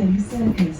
Piccadilly Circus.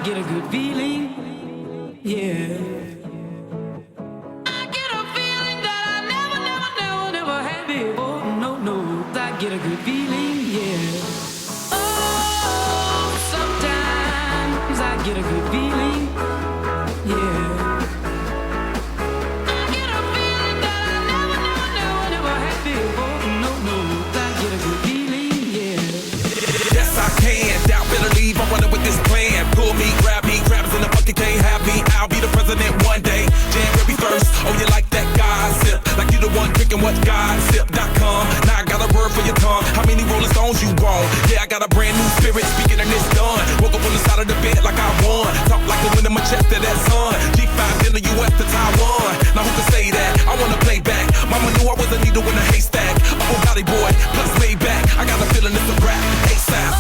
Get a good feeling, yeah. I get a feeling that I never had before. No, I get a good feeling, yeah. Oh, sometimes I get a good feeling, yeah. I get a feeling that I never had before. No, I get a good feeling, yeah. Yes, I can. Doubt, better leave. I'm running with this plan. Pull me, grab us in the bucket, can't have me. I'll be the president one day. January 1st. Oh, you like that gossip? Like you the one drinking what gossip.com. Now I got a word for your tongue. How many Rolling Stones you want? Yeah, I got a brand new spirit. Speaking and it's done. Woke up on the side of the bed like I won. Talk like the wind in my chest to that sun. G5 in the US to Taiwan. Now who can say that? I wanna play back. Mama knew I was a needle in a haystack. Oh, body boy, plus way back. I got a feeling it's a rap. ASAP.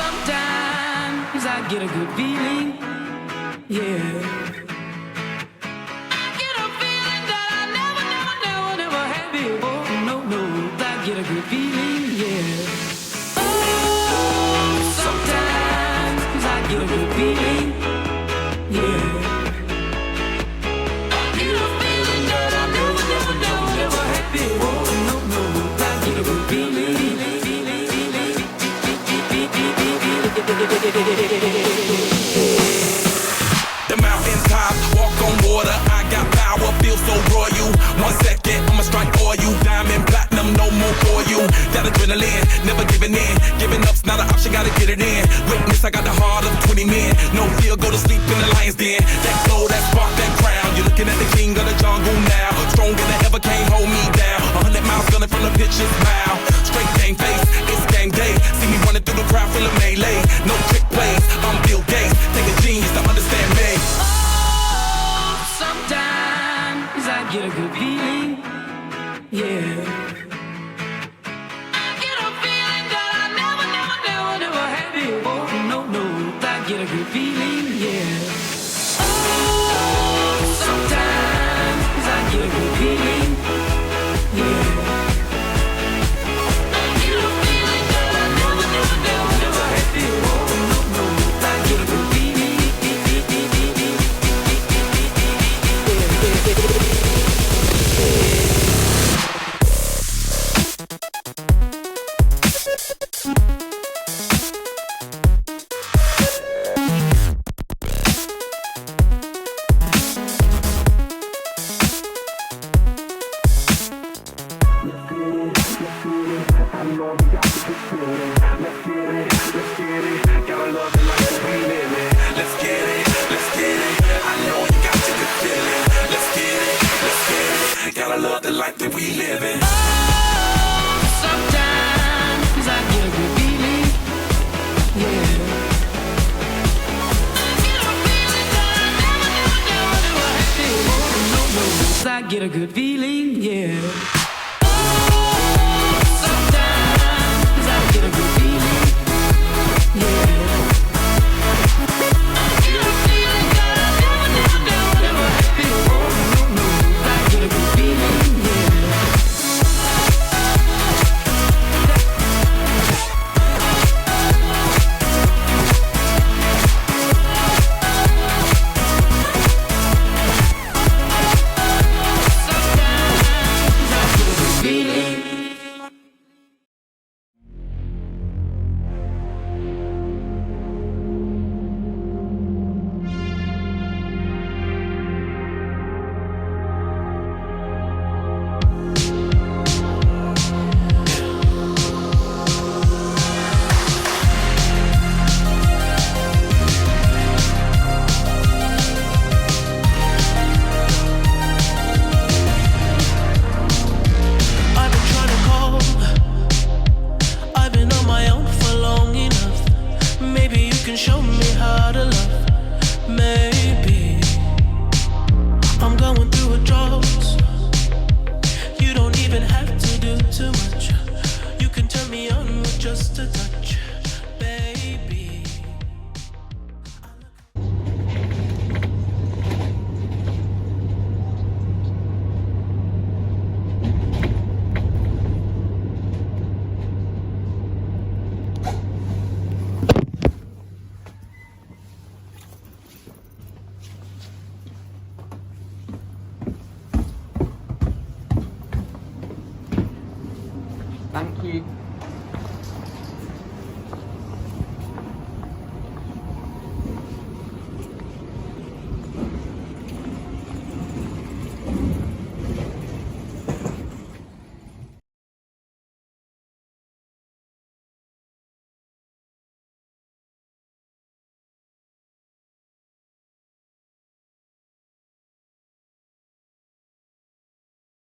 Sometimes I get a good feeling, yeah. I get a feeling that I never had before. No, I get a good feeling, yeah. Oh, sometimes I get a good feeling, yeah. I get a feeling that I never had before. No, I get a good feeling. The mountaintop, walk on water. I got power, feel so royal. 1 second, I'ma strike for you. Diamond, platinum, no more for you. That adrenaline, never giving in. Giving up's not an option, gotta get it in. Witness, I got the heart of 20 men. No fear, go to sleep in the lion's den. That glow, that spark, that crown. You're looking at the king of the jungle now. motherfucker can't hold me down. 100 miles gunning from the pitcher's mouth. Straight game face, it's game day. See me running through the crowd, feeling melee. No trick plays, I'm Bill Gates. Take a genius to understand me. Oh, sometimes I get a good feeling, yeah. I get a feeling that I never had before. No, I get a good feeling, yeah. Oh, sometimes I get a good feeling, yeah. I get a feeling that I never had before. No, I get a good feeling. That we live in. Oh, sometimes I get a good feeling, yeah. I get a feeling that I never had before. No, I get a good feeling, yeah.